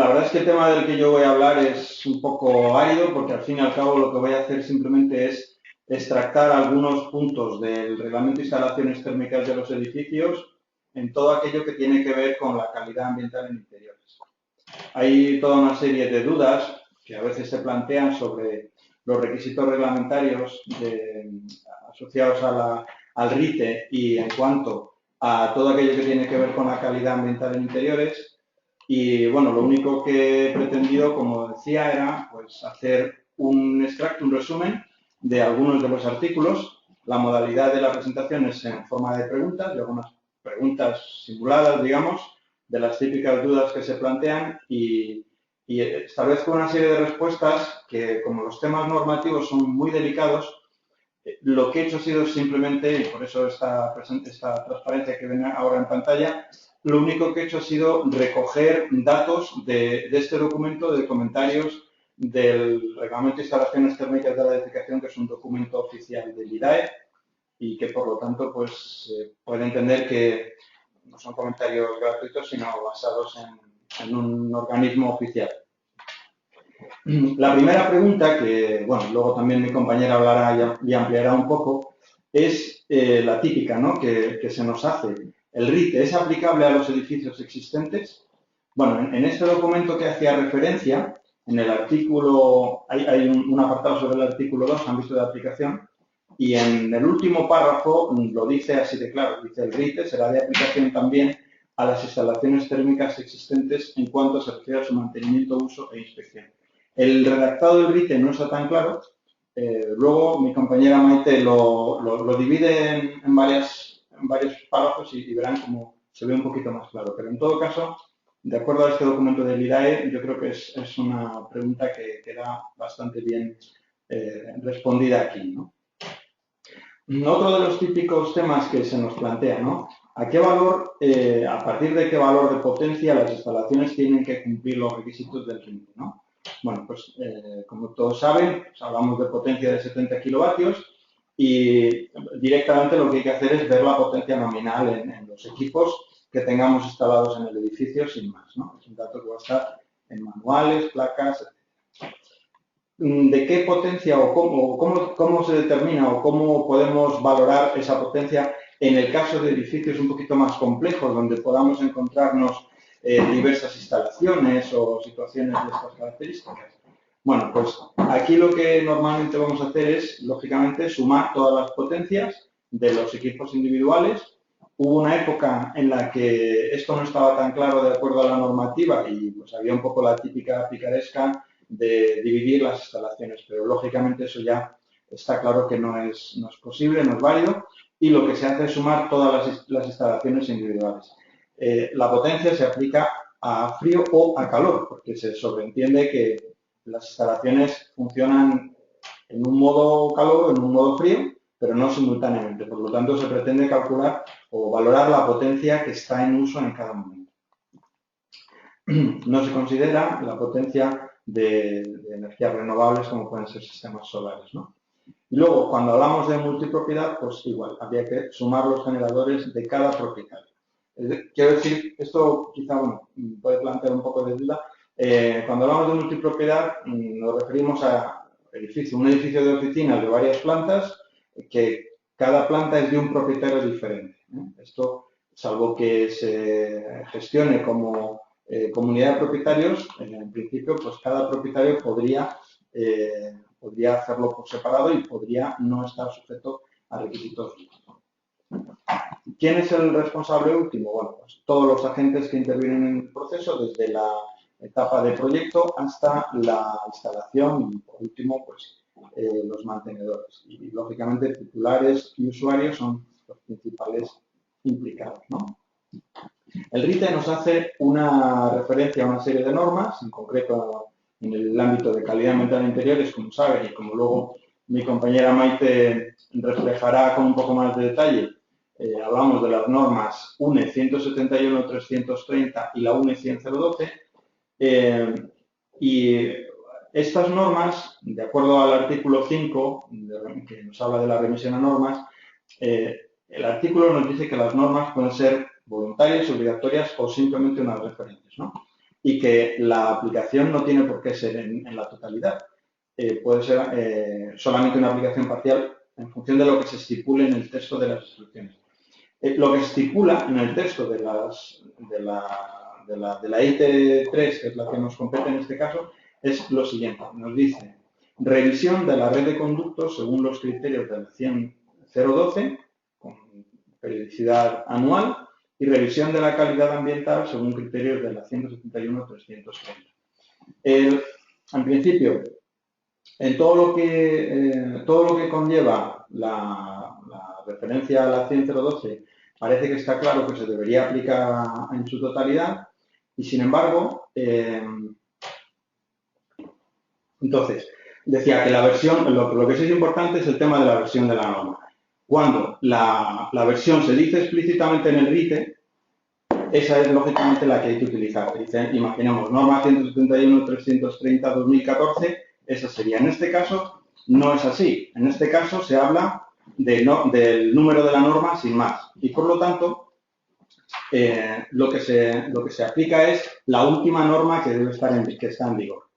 La verdad es que el tema del que yo voy a hablar es un poco árido porque al fin y al cabo lo que voy a hacer simplemente es extractar algunos puntos del reglamento de instalaciones térmicas de los edificios en todo aquello que tiene que ver con la calidad ambiental en interiores. Hay toda una serie de dudas que a veces se plantean sobre los requisitos reglamentarios asociados al RITE y en cuanto a todo aquello que tiene que ver con la calidad ambiental en interiores. Y bueno, lo único que he pretendido, como decía, era pues hacer un extracto, un resumen de algunos de los artículos. La modalidad de la presentación es en forma de preguntas, de algunas preguntas simuladas, digamos, de las típicas dudas que se plantean y establezco una serie de respuestas que, como los temas normativos son muy delicados, lo que he hecho ha sido simplemente, y por eso esta transparencia que ven ahora en pantalla, lo único que he hecho ha sido recoger datos de este documento, de comentarios del Reglamento de Instalaciones Térmicas de la Edificación, que es un documento oficial del IDAE y que, por lo tanto, pues puede entender que no son comentarios gratuitos, sino basados en un organismo oficial. La primera pregunta, que bueno, luego también mi compañera hablará y ampliará un poco, es la típica, ¿no? Que se nos hace. ¿El RITE es aplicable a los edificios existentes? Bueno, en este documento que hacía referencia, en el artículo, hay un apartado sobre el artículo 2, ámbito de aplicación, y en el último párrafo lo dice así de claro, dice el RITE será de aplicación también a las instalaciones térmicas existentes en cuanto se refiere a su mantenimiento, uso e inspección. El redactado del RITE no está tan claro. Luego mi compañera Maite lo divide en varios párrafos y verán cómo se ve un poquito más claro. Pero en todo caso, de acuerdo a este documento del IDAE, yo creo que es una pregunta que queda bastante bien respondida aquí, ¿no? Otro de los típicos temas que se nos plantea, ¿no? ¿A qué valor, a partir de qué valor de potencia las instalaciones tienen que cumplir los requisitos del RITE, ¿no? Bueno, pues como todos saben, pues, hablamos de potencia de 70 kilovatios y directamente lo que hay que hacer es ver la potencia nominal en los equipos que tengamos instalados en el edificio sin más, ¿no? Es un dato que va a estar en manuales, placas, de qué potencia o cómo se determina o cómo podemos valorar esa potencia en el caso de edificios un poquito más complejos, donde podamos encontrarnos diversas instalaciones o situaciones de estas características. Bueno, pues aquí lo que normalmente vamos a hacer es, lógicamente, sumar todas las potencias de los equipos individuales. Hubo una época en la que esto no estaba tan claro de acuerdo a la normativa y pues había un poco la típica picaresca de dividir las instalaciones, pero lógicamente eso ya está claro que no es posible, no es válido, y lo que se hace es sumar todas las instalaciones individuales. La potencia se aplica a frío o a calor, porque se sobreentiende que las instalaciones funcionan en un modo calor o en un modo frío, pero no simultáneamente. Por lo tanto, se pretende calcular o valorar la potencia que está en uso en cada momento. No se considera la potencia de energías renovables como pueden ser sistemas solares, ¿no? Y luego, cuando hablamos de multipropiedad, pues igual, habría que sumar los generadores de cada propietario. Quiero decir, esto quizá bueno, puede plantear un poco de duda. Cuando hablamos de multipropiedad, nos referimos a un edificio de oficinas de varias plantas, que cada planta es de un propietario diferente, ¿no? Esto, salvo que se gestione como comunidad de propietarios, en principio, pues cada propietario podría hacerlo por separado y podría no estar sujeto a requisitos. ¿Quién es el responsable último? Bueno, pues todos los agentes que intervienen en el proceso, desde la etapa de proyecto hasta la instalación y, por último, pues los mantenedores. Y, lógicamente, titulares y usuarios son los principales implicados, ¿no? El RITE nos hace una referencia a una serie de normas, en concreto en el ámbito de calidad ambiental en interiores, como saben, y como luego mi compañera Maite reflejará con un poco más de detalle, hablamos de las normas UNE 171-330 y la UNE 100-012, y estas normas, de acuerdo al artículo 5, que nos habla de la remisión a normas, el artículo nos dice que las normas pueden ser voluntarias, obligatorias o simplemente unas referencias, ¿no? y que la aplicación no tiene por qué ser en la totalidad. Puede ser solamente una aplicación parcial en función de lo que se estipule en el texto de las instrucciones. Lo que se estipula en el texto de la IT3, que es la que nos compete en este caso, es lo siguiente. Nos dice, revisión de la red de conductos según los criterios de la 100.012, con periodicidad anual, y revisión de la calidad ambiental según criterios de la 171-330. En principio, en todo lo que conlleva la referencia a la 100.012, parece que está claro que se debería aplicar en su totalidad y, sin embargo, entonces, decía que la versión, lo que sí es importante es el tema de la versión de la norma. Cuando la versión se dice explícitamente en el RITE, esa es lógicamente la que hay que utilizar. Dice, imaginemos, norma 171-330-2014, esa sería. En este caso, no es así. En este caso se habla del número de la norma sin más. Y por lo tanto, lo que se aplica es la última norma que debe estar que está en vigor.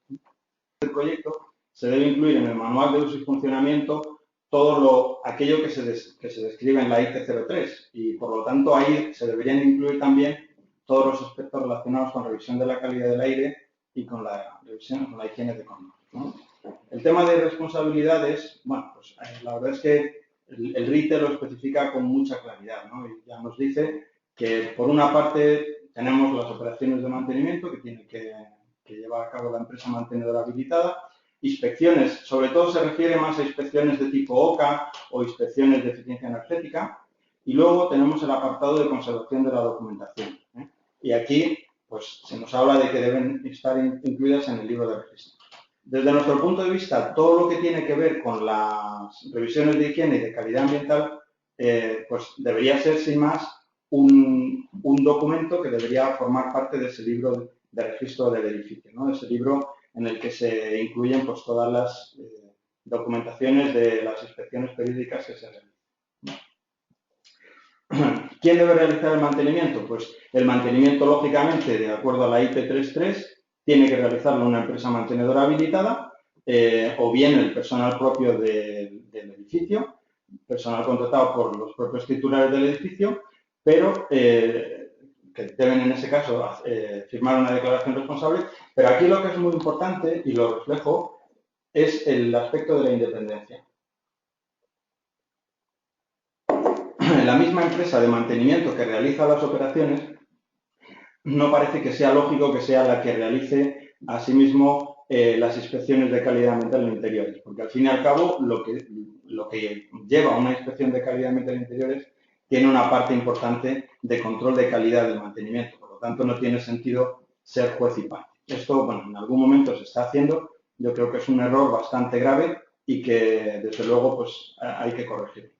El proyecto se debe incluir en el manual de uso y funcionamiento todo aquello que se describe en la IT03 y, por lo tanto, ahí se deberían incluir también todos los aspectos relacionados con revisión de la calidad del aire y con la revisión, con la higiene de conducta, ¿no? El tema de responsabilidades, bueno, pues la verdad es que el RITE lo especifica con mucha claridad, ¿no? Y ya nos dice que, por una parte, tenemos las operaciones de mantenimiento que tiene que llevar a cabo la empresa mantenedora habilitada. Inspecciones, sobre todo se refiere más a inspecciones de tipo OCA o inspecciones de eficiencia energética. Y luego tenemos el apartado de conservación de la documentación. Y aquí, pues, se nos habla de que deben estar incluidas en el libro de registro. Desde nuestro punto de vista, todo lo que tiene que ver con las revisiones de higiene y de calidad ambiental, pues debería ser, sin más, un documento que debería formar parte de ese libro de registro del edificio, ¿no? Ese libro en el que se incluyen, pues, todas las documentaciones de las inspecciones periódicas que se realizan. ¿Quién debe realizar el mantenimiento? Pues el mantenimiento, lógicamente, de acuerdo a la IP33, tiene que realizarlo una empresa mantenedora habilitada o bien el personal propio del edificio, personal contratado por los propios titulares del edificio, pero que deben en ese caso firmar una declaración responsable. Pero aquí lo que es muy importante, y lo reflejo, es el aspecto de la independencia. La misma empresa de mantenimiento que realiza las operaciones no parece que sea lógico que sea la que realice asimismo las inspecciones de calidad ambiental en interiores, porque al fin y al cabo lo que lleva una inspección de calidad ambiental en interiores tiene una parte importante de control de calidad del mantenimiento, por lo tanto no tiene sentido ser juez y parte. Esto, bueno, en algún momento se está haciendo, yo creo que es un error bastante grave y que desde luego pues hay que corregir.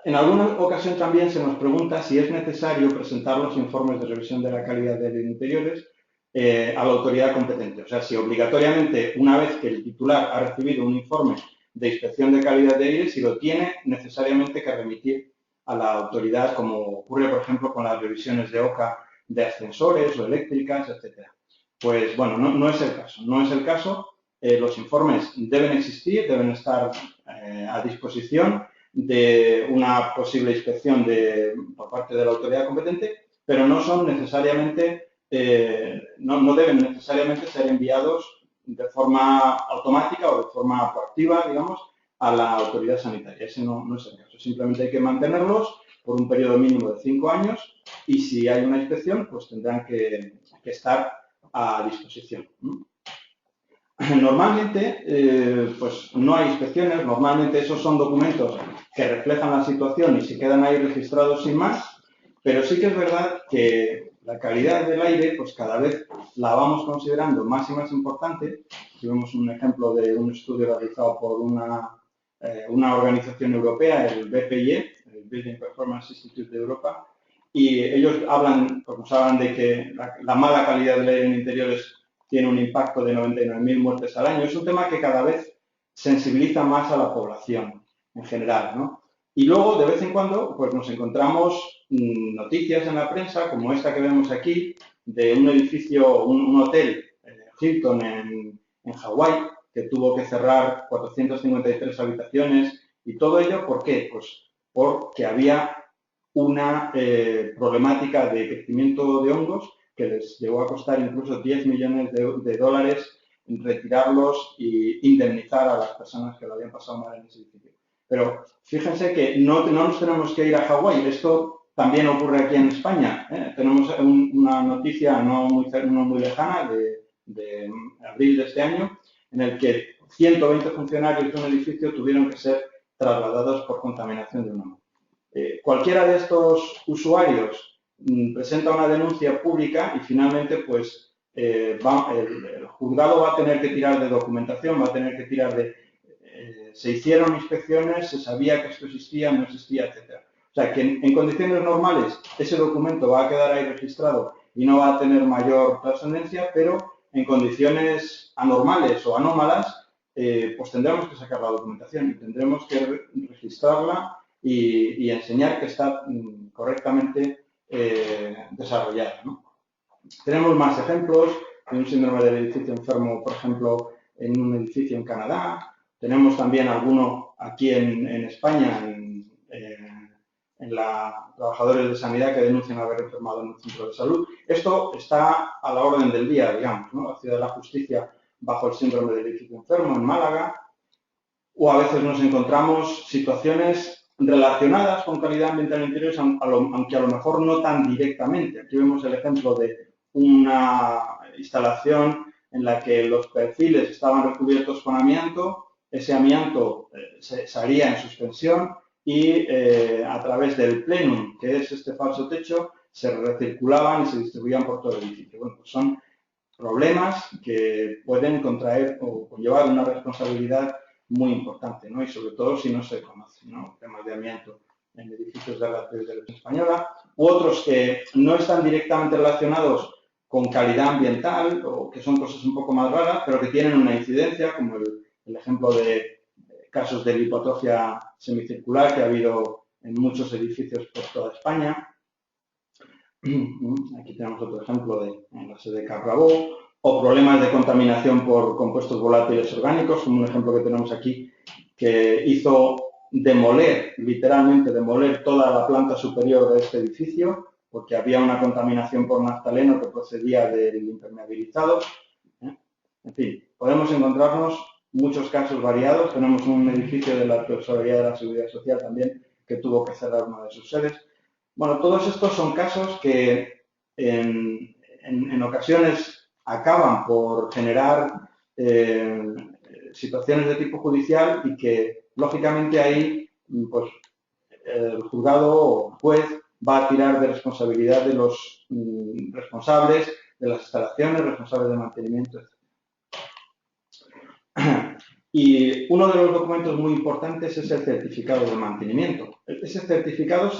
En alguna ocasión también se nos pregunta si es necesario presentar los informes de revisión de la calidad de interiores a la autoridad competente. O sea, si obligatoriamente, una vez que el titular ha recibido un informe de inspección de calidad de aire, si lo tiene necesariamente que remitir a la autoridad, como ocurre, por ejemplo, con las revisiones de OCA de ascensores o eléctricas, etcétera. Pues, bueno, no es el caso. No es el caso. Los informes deben existir, deben estar a disposición de una posible inspección por parte de la autoridad competente, pero no son necesariamente, no deben necesariamente ser enviados de forma automática o de forma proactiva, digamos, a la autoridad sanitaria. Ese no es el caso. Simplemente hay que mantenerlos por un periodo mínimo de 5 años y si hay una inspección, pues tendrán que estar a disposición. Normalmente, pues no hay inspecciones, normalmente esos son documentos que reflejan la situación y se quedan ahí registrados sin más, pero sí que es verdad que la calidad del aire, pues cada vez la vamos considerando más y más importante. Aquí vemos un ejemplo de un estudio realizado por una organización europea, el BPIE, el Building Performance Institute de Europa, y ellos nos hablan de que la mala calidad del aire en interiores tiene un impacto de 99.000 muertes al año. Es un tema que cada vez sensibiliza más a la población en general, ¿no? Y luego, de vez en cuando, pues nos encontramos noticias en la prensa, como esta que vemos aquí, de un edificio, un hotel, Hilton, en Hawái, que tuvo que cerrar 453 habitaciones. Y todo ello, ¿por qué? Pues porque había una problemática de crecimiento de hongos que les llegó a costar incluso 10 millones de dólares retirarlos e indemnizar a las personas que lo habían pasado mal en ese edificio. Pero fíjense que no nos tenemos que ir a Hawái, esto también ocurre aquí en España. Tenemos una noticia no muy lejana de abril de este año, en el que 120 funcionarios de un edificio tuvieron que ser trasladados por contaminación de un hongo. Cualquiera de estos usuarios presenta una denuncia pública y finalmente pues el juzgado va a tener que tirar de documentación, va a tener que tirar de se hicieron inspecciones, se sabía que esto existía, no existía, etcétera. O sea que en condiciones normales ese documento va a quedar ahí registrado y no va a tener mayor trascendencia, pero en condiciones anormales o anómalas pues tendremos que sacar la documentación y tendremos que registrarla y enseñar que está correctamente desarrollada, ¿no? Tenemos más ejemplos de un síndrome del edificio enfermo, por ejemplo, en un edificio en Canadá. Tenemos también alguno aquí en España, en la trabajadores de sanidad que denuncian haber enfermado en un centro de salud. Esto está a la orden del día, digamos, ¿no? La Ciudad de la Justicia bajo el síndrome del edificio enfermo en Málaga. O a veces nos encontramos situaciones relacionadas con calidad ambiental en interiores, aunque a lo mejor no tan directamente. Aquí vemos el ejemplo de una instalación en la que los perfiles estaban recubiertos con amianto, ese amianto se haría en suspensión y a través del plenum, que es este falso techo, se recirculaban y se distribuían por todo el edificio. Bueno, pues son problemas que pueden contraer o conllevar una responsabilidad muy importante, ¿no? Y sobre todo si no se conoce, ¿no? Temas de amianto en edificios de la televisión española, u otros que no están directamente relacionados con calidad ambiental o que son cosas un poco más raras, pero que tienen una incidencia, como el ejemplo de casos de lipotrofia semicircular que ha habido en muchos edificios por toda España. Aquí tenemos otro ejemplo en la sede de Caprabó, o problemas de contaminación por compuestos volátiles orgánicos, como un ejemplo que tenemos aquí, que hizo demoler, literalmente demoler toda la planta superior de este edificio, porque había una contaminación por naftaleno que procedía del impermeabilizado. En fin, podemos encontrarnos muchos casos variados. Tenemos un edificio de la Tesorería de la Seguridad Social también que tuvo que cerrar una de sus sedes. Bueno, todos estos son casos que en ocasiones acaban por generar situaciones de tipo judicial y que, lógicamente, ahí pues, el juzgado o el juez va a tirar de responsabilidad de los responsables de las instalaciones, responsables de mantenimiento, etc. Y uno de los documentos muy importantes es el certificado de mantenimiento. Ese certificado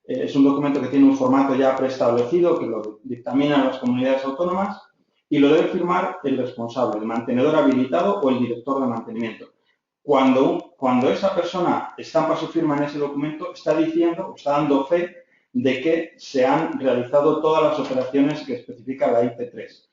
es un documento que tiene un formato ya preestablecido, que lo dictaminan las comunidades autónomas y lo debe firmar el responsable, el mantenedor habilitado o el director de mantenimiento. Cuando esa persona estampa su firma en ese documento, está diciendo, está dando fe de que se han realizado todas las operaciones que especifica la IP3.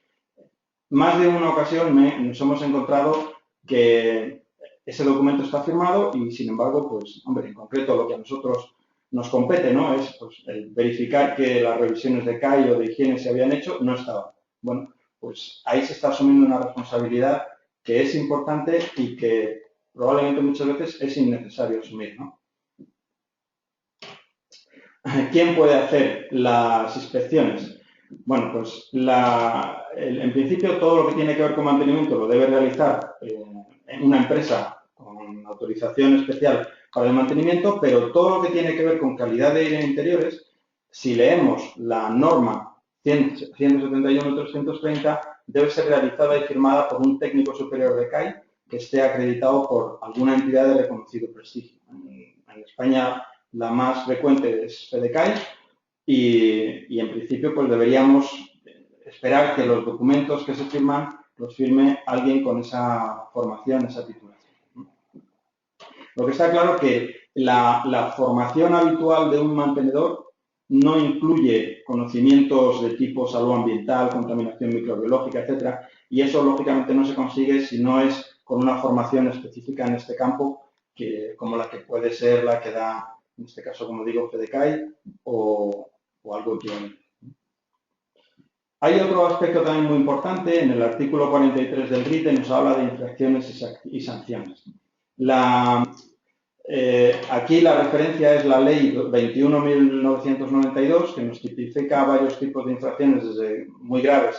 Más de una ocasión nos hemos encontrado que ese documento está firmado y, sin embargo, pues, hombre, en concreto lo que a nosotros nos compete, ¿no? Es pues, el verificar que las revisiones de CAI o de higiene se habían hecho, no estaban. Bueno, pues ahí se está asumiendo una responsabilidad que es importante y que probablemente muchas veces es innecesario asumir, ¿no? ¿Quién puede hacer las inspecciones? Bueno, pues en principio todo lo que tiene que ver con mantenimiento lo debe realizar una empresa con autorización especial para el mantenimiento, pero todo lo que tiene que ver con calidad de aire en interiores, si leemos la norma 171-330, debe ser realizada y firmada por un técnico superior de CAI que esté acreditado por alguna entidad de reconocido prestigio. En España la más frecuente es FEDECAI y en principio pues deberíamos esperar que los documentos que se firman los firme alguien con esa formación, esa titulación. Lo que está claro que La formación habitual de un mantenedor no incluye conocimientos de tipo salud ambiental, contaminación microbiológica, etcétera, y eso lógicamente no se consigue si no es con una formación específica en este campo, como la que puede ser la que da, en este caso, como digo, FEDECAI o algo equivalente. Hay otro aspecto también muy importante. En el artículo 43 del RITE nos habla de infracciones y sanciones. Aquí la referencia es la ley 21.992, que nos tipifica varios tipos de infracciones, desde muy graves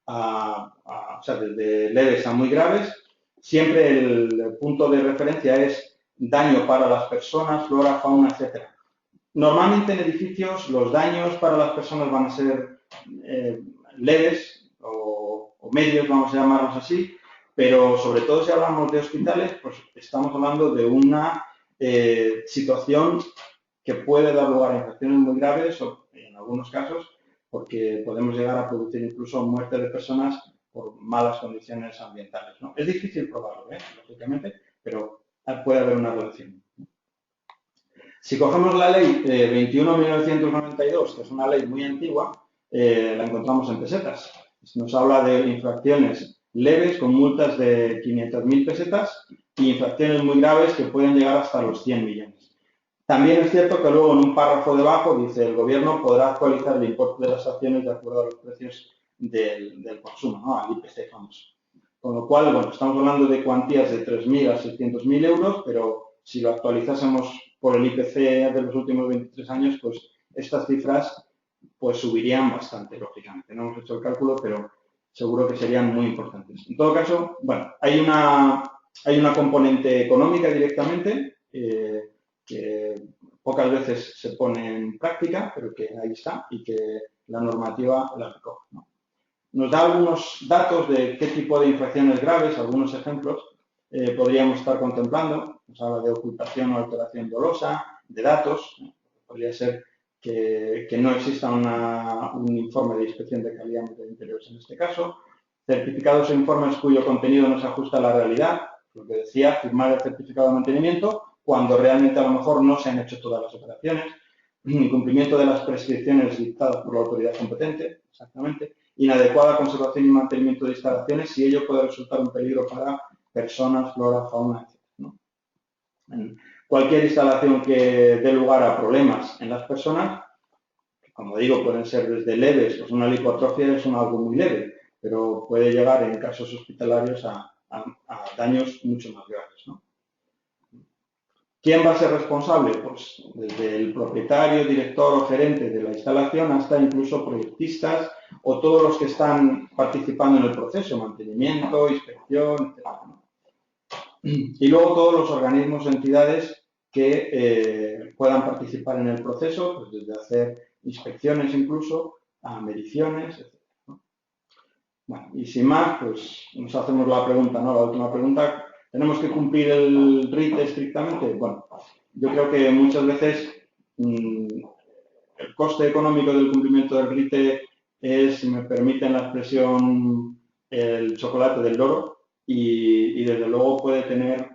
o sea, desde leves a muy graves. Siempre el punto de referencia es daño para las personas, flora, fauna, etcétera. Normalmente en edificios los daños para las personas van a ser leves o medios, vamos a llamarlos así, pero sobre todo si hablamos de hospitales, pues estamos hablando de una situación que puede dar lugar a infecciones muy graves o en algunos casos porque podemos llegar a producir incluso muerte de personas por malas condiciones ambientales, ¿no? Es difícil probarlo, lógicamente, pero puede haber una relación. Si cogemos la ley 21.992, que es una ley muy antigua, la encontramos en pesetas. Nos habla de infracciones leves con multas de 500.000 pesetas y infracciones muy graves que pueden llegar hasta los 100 millones. También es cierto que luego en un párrafo debajo dice el gobierno podrá actualizar el importe de las acciones de acuerdo a los precios del consumo, ¿no? Al IPC famoso. Con lo cual, bueno, estamos hablando de cuantías de 3.000 a 600.000 euros, pero si lo actualizásemos por el IPC de los últimos 23 años, pues estas cifras pues subirían bastante, lógicamente. No hemos hecho el cálculo, pero seguro que serían muy importantes. En todo caso, bueno, hay una componente económica directamente que pocas veces se pone en práctica, pero que ahí está y que la normativa la recoge, ¿no? Nos da algunos datos de qué tipo de infracciones graves, algunos ejemplos podríamos estar contemplando. Nos habla de ocultación o alteración dolosa, de datos. Podría ser que no exista un informe de inspección de calidad de interiores en este caso. Certificados e informes cuyo contenido no se ajusta a la realidad. Lo que decía, firmar el certificado de mantenimiento cuando realmente a lo mejor no se han hecho todas las operaciones. Incumplimiento de las prescripciones dictadas por la autoridad competente, exactamente. Inadecuada conservación y mantenimiento de instalaciones si ello puede resultar un peligro para personas, flora, fauna, etc., ¿no? Cualquier instalación que dé lugar a problemas en las personas, como digo, pueden ser desde leves, pues una lipoatrofia es algo muy leve, pero puede llegar en casos hospitalarios a daños mucho más graves, ¿no? ¿Quién va a ser responsable? Pues desde el propietario, director o gerente de la instalación hasta incluso proyectistas o todos los que están participando en el proceso, mantenimiento, inspección, etc., ¿no? Y luego todos los organismos o entidades que puedan participar en el proceso, pues desde hacer inspecciones incluso a mediciones, etc., ¿no? Bueno, y sin más, pues nos hacemos la pregunta, ¿no? La última pregunta. ¿Tenemos que cumplir el RITE estrictamente? Bueno, yo creo que muchas veces el coste económico del cumplimiento del RITE es, si me permiten la expresión, el chocolate del loro y desde luego puede tener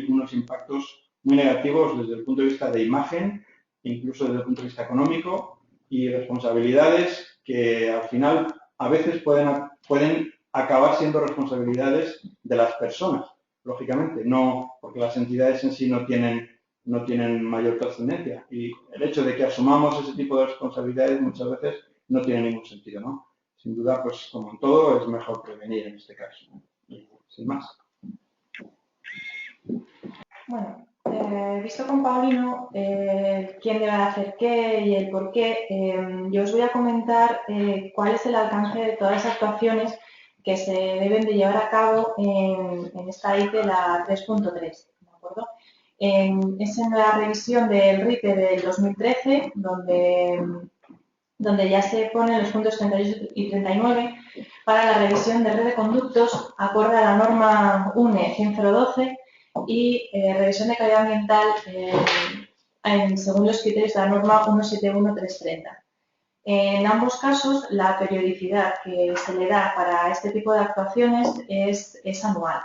unos impactos muy negativos desde el punto de vista de imagen, incluso desde el punto de vista económico y responsabilidades que al final a veces pueden acabar siendo responsabilidades de las personas, lógicamente, no porque las entidades en sí no tienen mayor trascendencia. Y el hecho de que asumamos ese tipo de responsabilidades muchas veces no tiene ningún sentido, ¿no? Sin duda, pues como en todo, es mejor prevenir en este caso, ¿no? Y sin más. Bueno, visto con Paulino quién debe hacer qué y el por qué, yo os voy a comentar cuál es el alcance de todas las actuaciones que se deben de llevar a cabo en esta RITE, la 3.3, ¿de acuerdo? Es en la revisión del RITE del 2013, donde ya se ponen los puntos 38 y 39 para la revisión de red de conductos acorde a la norma UNE 10012 y revisión de calidad ambiental según los criterios de la norma 171330. En ambos casos, la periodicidad que se le da para este tipo de actuaciones es anual.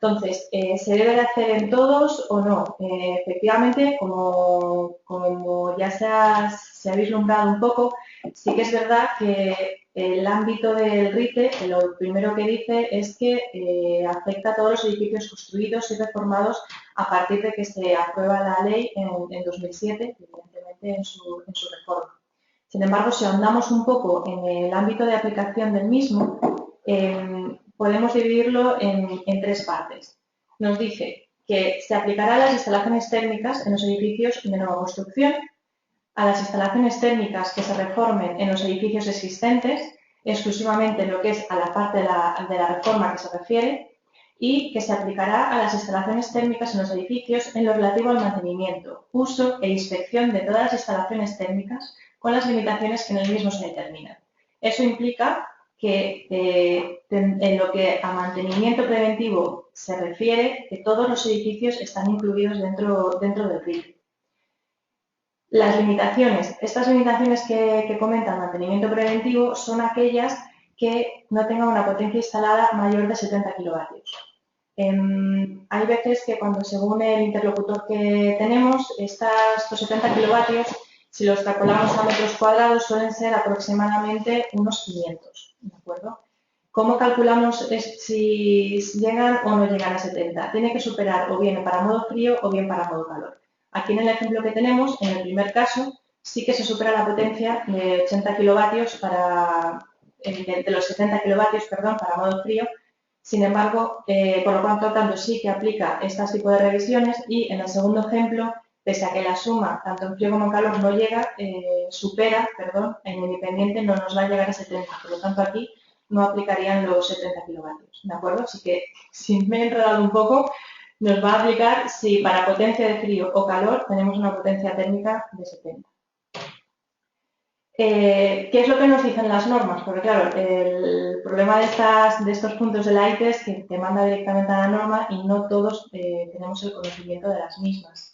Entonces, ¿se debe de hacer en todos o no? Efectivamente, como ya se ha vislumbrado un poco, sí que es verdad que el ámbito del RITE, lo primero que dice es que afecta a todos los edificios construidos y reformados a partir de que se aprueba la ley en 2007, evidentemente en su reforma. Sin embargo, si ahondamos un poco en el ámbito de aplicación del mismo, podemos dividirlo en tres partes. Nos dice que se aplicará a las instalaciones térmicas en los edificios de nueva construcción, a las instalaciones térmicas que se reformen en los edificios existentes, exclusivamente en lo que es a la parte de la reforma que se refiere, y que se aplicará a las instalaciones térmicas en los edificios en lo relativo al mantenimiento, uso e inspección de todas las instalaciones térmicas con las limitaciones que en el mismo se determinan. Eso implica que en lo que a mantenimiento preventivo se refiere, que todos los edificios están incluidos dentro del RIT. Las limitaciones, estas limitaciones que comenta el mantenimiento preventivo son aquellas que no tengan una potencia instalada mayor de 70 kilovatios. Hay veces que cuando según el interlocutor que tenemos, estos 70 kilovatios, si los calculamos a metros cuadrados, suelen ser aproximadamente unos 500, ¿de acuerdo? ¿Cómo calculamos si llegan o no llegan a 70? Tiene que superar o bien para modo frío o bien para modo calor. Aquí en el ejemplo que tenemos, en el primer caso, sí que se supera la potencia de 80 kilovatios de los 70 kilovatios, perdón, para modo frío. Sin embargo, por lo tanto, sí que aplica este tipo de revisiones y en el segundo ejemplo, pese a que la suma, tanto en frío como en calor, no llega, en independiente no nos va a llegar a 70. Por lo tanto, aquí no aplicarían los 70 kilovatios, ¿de acuerdo? Así que, si me he enredado un poco, nos va a aplicar si para potencia de frío o calor tenemos una potencia térmica de 70. ¿Qué es lo que nos dicen las normas? Porque claro, el problema de estos puntos de la ITE es que te manda directamente a la norma y no todos tenemos el conocimiento de las mismas.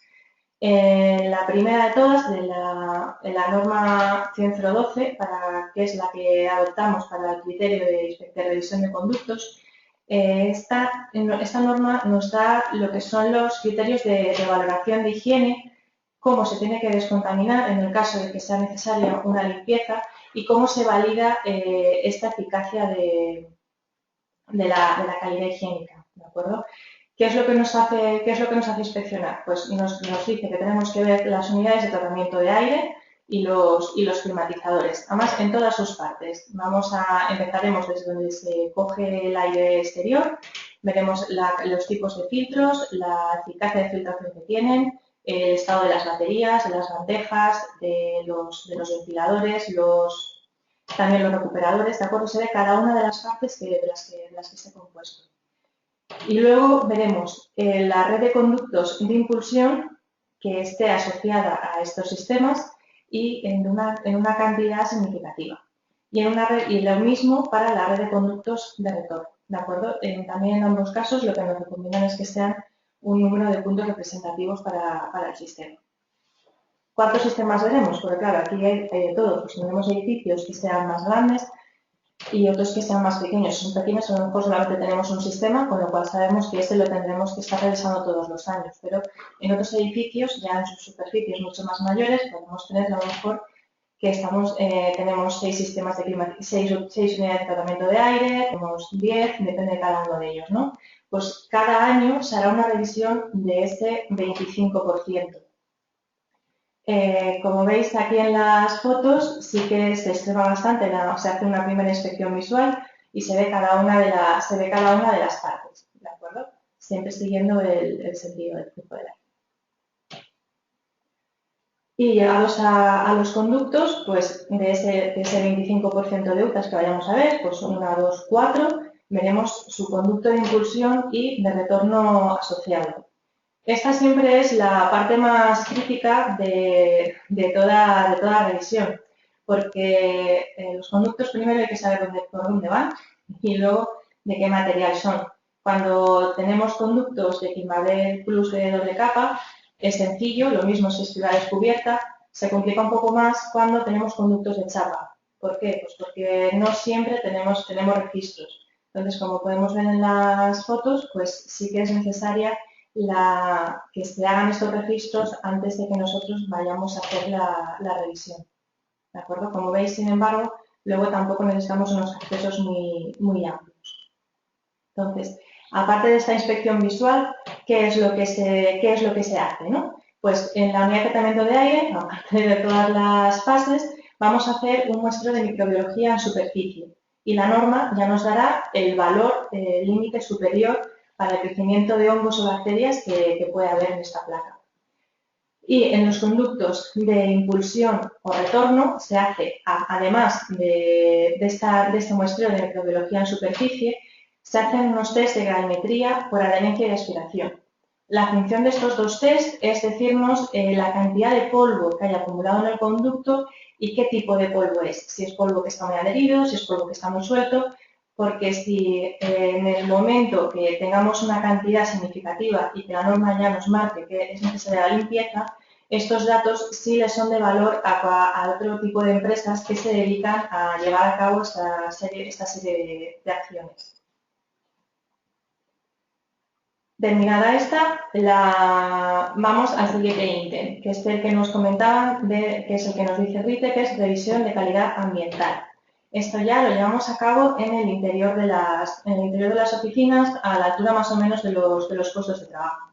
La primera de todas, de la norma 10012, que es la que adoptamos para el criterio de revisión de conductos, esta norma nos da lo que son los criterios de valoración de higiene, cómo se tiene que descontaminar en el caso de que sea necesaria una limpieza y cómo se valida esta eficacia de la calidad higiénica, ¿de acuerdo? ¿Qué es lo que nos hace inspeccionar? Pues nos dice que tenemos que ver las unidades de tratamiento de aire y los climatizadores, además en todas sus partes. Empezaremos desde donde se coge el aire exterior, veremos los tipos de filtros, la eficacia de filtración que tienen, el estado de las baterías, de las bandejas, de los ventiladores, también los recuperadores, ¿de acuerdo? Se ve cada una de las partes de las que esté compuesto. Y luego veremos la red de conductos de impulsión que esté asociada a estos sistemas y en una cantidad significativa. Y lo mismo para la red de conductos de retorno, ¿de acuerdo? También en ambos casos lo que nos recomiendan es que sean un número de puntos representativos para el sistema. ¿Cuántos sistemas veremos? Porque claro, aquí hay de todo. Pues tenemos edificios que sean más grandes y otros que sean más pequeños. Si son pequeños, a lo mejor solamente tenemos un sistema, con lo cual sabemos que este lo tendremos que estar revisando todos los años. Pero en otros edificios, ya en sus superficies mucho más mayores, podemos tener a lo mejor que tenemos 6 unidades de tratamiento de aire, tenemos 10, depende de cada uno de ellos, ¿no? Pues cada año se hará una revisión de ese 25%. Como veis aquí en las fotos, sí que se extrema bastante, se hace una primera inspección visual y se ve cada una de las partes, ¿de acuerdo? Siempre siguiendo el sentido del flujo del aire. Y llegados a los conductos, pues de ese 25% de UTAs que vayamos a ver, pues 1, 2, 4, veremos su conducto de impulsión y de retorno asociado. Esta siempre es la parte más crítica de toda revisión, porque los conductos primero hay que saber por dónde van y luego de qué material son. Cuando tenemos conductos de Quimabel Plus de doble capa, es sencillo, lo mismo si es fibra descubierta, se complica un poco más cuando tenemos conductos de chapa. ¿Por qué? Pues porque no siempre tenemos registros. Entonces, como podemos ver en las fotos, pues sí que es necesaria que se hagan estos registros antes de que nosotros vayamos a hacer la revisión. ¿De acuerdo? Como veis, sin embargo, luego tampoco necesitamos unos accesos muy amplios. Entonces, aparte de esta inspección visual, ¿qué es lo que se hace, ¿no? Pues en la unidad de tratamiento de aire, aparte de todas las fases, vamos a hacer un muestreo de microbiología en superficie. Y la norma ya nos dará el valor límite superior para el crecimiento de hongos o bacterias que puede haber en esta placa. Y en los conductos de impulsión o retorno se hace, además de este muestreo de microbiología en superficie, se hacen unos test de gravimetría por adherencia y aspiración. La función de estos dos test es decirnos la cantidad de polvo que hay acumulado en el conducto y qué tipo de polvo es. Si es polvo que está muy adherido, si es polvo que está muy suelto, porque si en el momento que tengamos una cantidad significativa y que la norma ya nos marque que es necesaria la limpieza, estos datos sí les son de valor a otro tipo de empresas que se dedican a llevar a cabo esta serie de acciones. Terminada esta, vamos al siguiente ítem, que es el que nos comentaban, que es el que nos dice RITE, que es revisión de calidad ambiental. Esto ya lo llevamos a cabo en el interior de las oficinas, a la altura más o menos de los puestos de trabajo.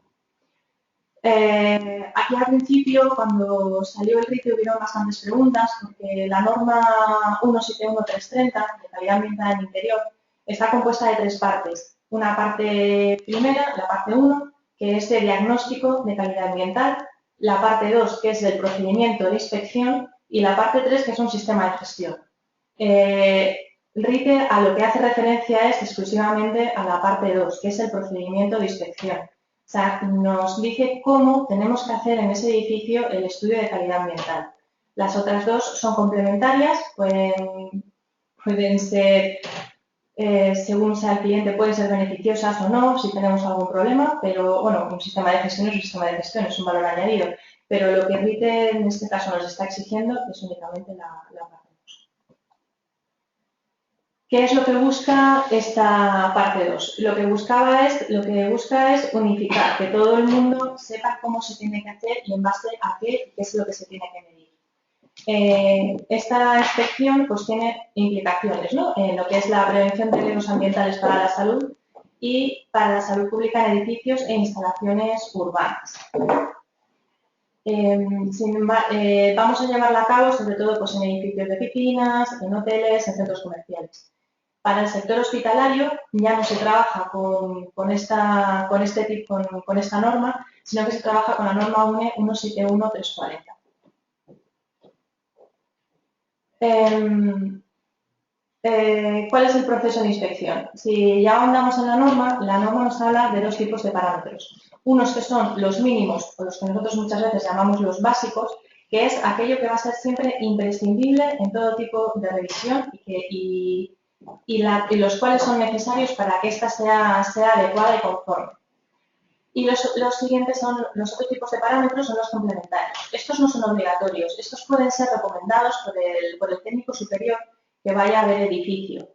Aquí al principio, cuando salió el RITE, hubieron bastantes preguntas, porque la norma 171330 de calidad ambiental en interior está compuesta de tres partes. Una parte primera, la parte 1, que es de diagnóstico de calidad ambiental, la parte 2, que es del procedimiento de inspección, y la parte 3, que es un sistema de gestión. RITE a lo que hace referencia es exclusivamente a la parte 2, que es el procedimiento de inspección. O sea, nos dice cómo tenemos que hacer en ese edificio el estudio de calidad ambiental. Las otras dos son complementarias, pueden ser, según sea el cliente, pueden ser beneficiosas o no, si tenemos algún problema, pero bueno, un sistema de gestión es un sistema de gestión, es un valor añadido. Pero lo que RITE en este caso nos está exigiendo es únicamente la parte. ¿Qué es lo que busca esta parte 2? Lo que busca es unificar, que todo el mundo sepa cómo se tiene que hacer y en base a qué es lo que se tiene que medir. Esta inspección pues tiene implicaciones, ¿no? En lo que es la prevención de riesgos ambientales para la salud y para la salud pública en edificios e instalaciones urbanas. Vamos a llevarla a cabo sobre todo pues, en edificios de oficinas, en hoteles, en centros comerciales. Para el sector hospitalario ya no se trabaja con esta norma, sino que se trabaja con la norma UNE 171340. ¿Cuál es el proceso de inspección? Si ya ahondamos en la norma nos habla de dos tipos de parámetros. Unos que son los mínimos, o los que nosotros muchas veces llamamos los básicos, que es aquello que va a ser siempre imprescindible en todo tipo de revisión y los cuales son necesarios para que ésta sea adecuada y conforme. Y los siguientes son los otros tipos de parámetros, son los complementarios. Estos no son obligatorios, estos pueden ser recomendados por el técnico superior que vaya a ver edificio.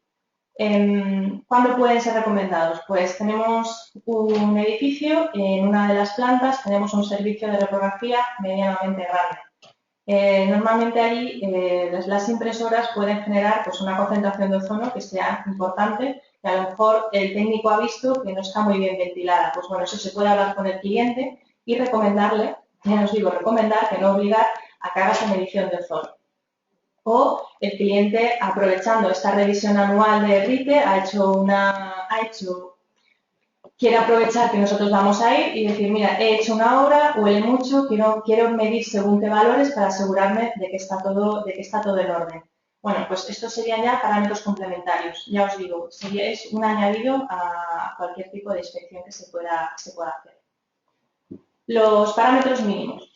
¿Cuándo pueden ser recomendados? Pues tenemos un edificio, en una de las plantas tenemos un servicio de reprografía medianamente grande. Normalmente allí las impresoras pueden generar pues, una concentración de ozono que sea importante y a lo mejor el técnico ha visto que no está muy bien ventilada. Pues bueno, eso se puede hablar con el cliente y recomendarle, ya os digo, recomendar, que no obligar a que haga su medición de ozono. O el cliente, aprovechando esta revisión anual de RITE, quiere aprovechar que nosotros vamos a ir y decir, mira, he hecho una obra, huele mucho, quiero medir según qué valores para asegurarme de que está todo en orden. Bueno, pues estos serían ya parámetros complementarios. Ya os digo, es un añadido a cualquier tipo de inspección que se pueda hacer. Los parámetros mínimos.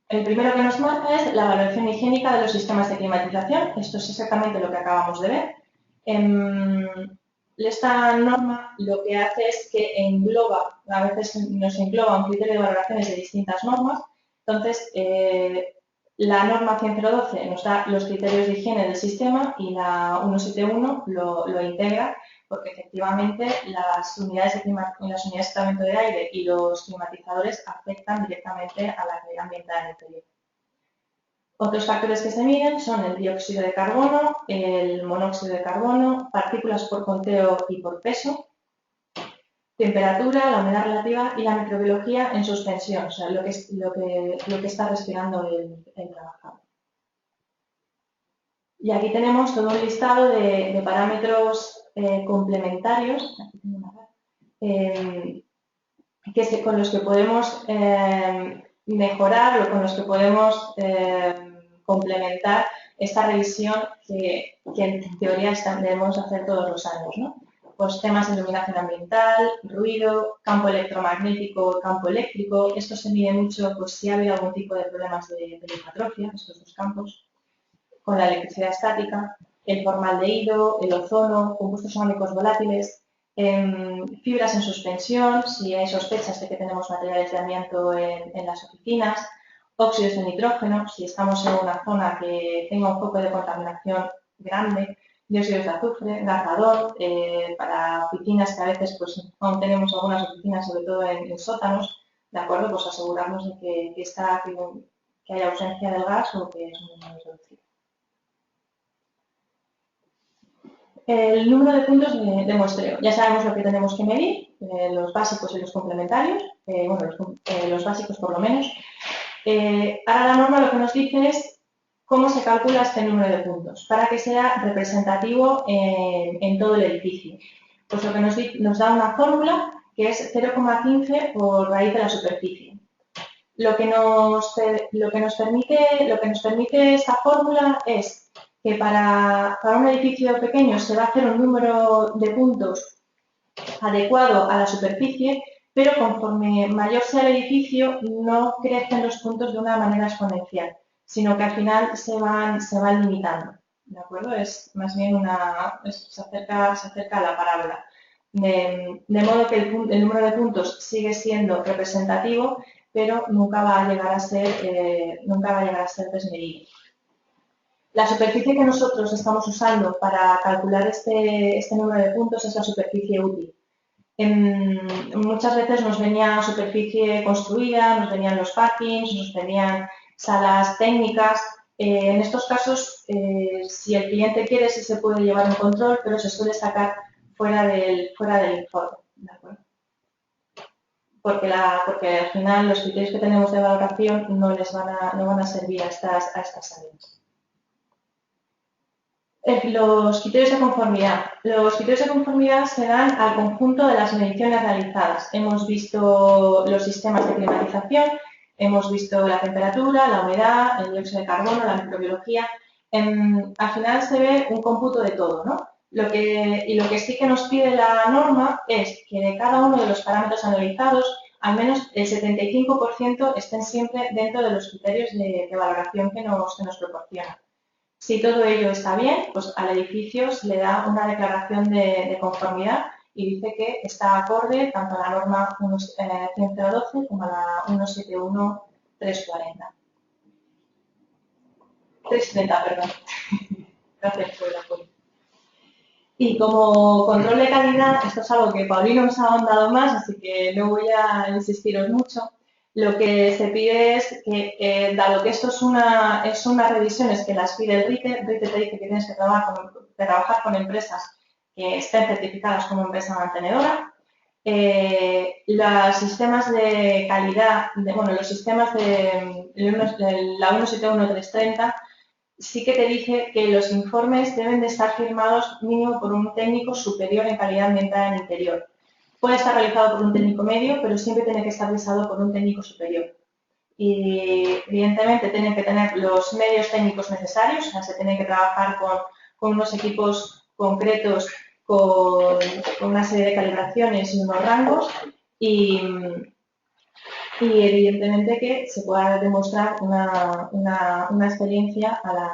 El primero que nos marca es la valoración higiénica de los sistemas de climatización. Esto es exactamente lo que acabamos de ver. Esta norma lo que hace es que a veces nos engloba un criterio de valoraciones de distintas normas. Entonces, la norma 10012 nos da los criterios de higiene del sistema y la 171 lo integra porque efectivamente las unidades de tratamiento de aire y los climatizadores afectan directamente a la calidad ambiental en el interior. Otros factores que se miden son el dióxido de carbono, el monóxido de carbono, partículas por conteo y por peso, temperatura, la humedad relativa y la microbiología en suspensión, o sea, lo que está respirando el trabajador. Y aquí tenemos todo un listado de parámetros complementarios con los que podemos mejorar o con los que podemos complementar esta revisión que en teoría debemos hacer todos los años, ¿no? Pues temas de iluminación ambiental, ruido, campo electromagnético, campo eléctrico. Esto se mide mucho pues, si ha habido algún tipo de problemas de hipertrofia, estos dos campos, con la electricidad estática, el formaldehído, el ozono, compuestos orgánicos volátiles, fibras en suspensión, si hay sospechas de que tenemos materiales de amianto en las oficinas, óxidos de nitrógeno, si estamos en una zona que tenga un foco de contaminación grande, dióxidos de azufre, gas para oficinas que a veces pues, aún tenemos algunas oficinas, sobre todo en sótanos, ¿de acuerdo? Pues asegurarnos de que haya ausencia del gas o que es muy reducido. El número de puntos de muestreo. Ya sabemos lo que tenemos que medir, los básicos y los complementarios, los básicos por lo menos. Ahora la norma lo que nos dice es cómo se calcula este número de puntos para que sea representativo en todo el edificio. Pues lo que nos da una fórmula que es 0,15 por raíz de la superficie. Lo que nos permite esta fórmula es que para un edificio pequeño se va a hacer un número de puntos adecuado a la superficie, pero conforme mayor sea el edificio no crecen los puntos de una manera exponencial, sino que al final se van limitando. ¿De acuerdo? Es más bien se acerca a la parábola. De modo que el número de puntos sigue siendo representativo, pero nunca va a llegar a ser desmedido. La superficie que nosotros estamos usando para calcular este número de puntos es la superficie útil. Muchas veces nos venía superficie construida, nos venían los parkings, nos venían salas técnicas. En estos casos, si el cliente quiere, sí se puede llevar un control, pero se suele sacar fuera del informe, ¿de acuerdo? Porque al final los criterios que tenemos de valoración no van a servir a estas áreas. Los criterios de conformidad. Los criterios de conformidad se dan al conjunto de las mediciones realizadas. Hemos visto los sistemas de climatización, hemos visto la temperatura, la humedad, el dióxido de carbono, la microbiología. Al final se ve un cómputo de todo, ¿no? Lo que sí que nos pide la norma es que de cada uno de los parámetros analizados, al menos el 75% estén siempre dentro de los criterios de valoración que nos proporcionan. Si todo ello está bien, pues al edificio se le da una declaración de conformidad y dice que está acorde tanto a la norma 10012 como a la 171.340. 370, perdón. Gracias por el apoyo. Y como control de calidad, esto es algo que Paulino nos ha ahondado más, así que no voy a insistiros mucho. Lo que se pide es que, dado que esto es una revisión, es que las pide el RITE te dice que tienes que trabajar con empresas que estén certificadas como empresa mantenedora. Los sistemas de calidad, los sistemas de la 171.330, sí que te dice que los informes deben de estar firmados mínimo por un técnico superior en calidad ambiental en interior. Puede estar realizado por un técnico medio, pero siempre tiene que estar realizado por un técnico superior. Y evidentemente tienen que tener los medios técnicos necesarios, o sea, se tiene que trabajar con unos equipos concretos, con una serie de calibraciones y unos rangos y evidentemente que se pueda demostrar una experiencia para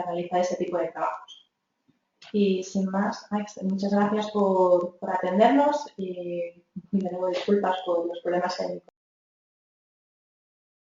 realizar este tipo de trabajos. Y sin más, muchas gracias por atendernos y de nuevo disculpas por los problemas que hay.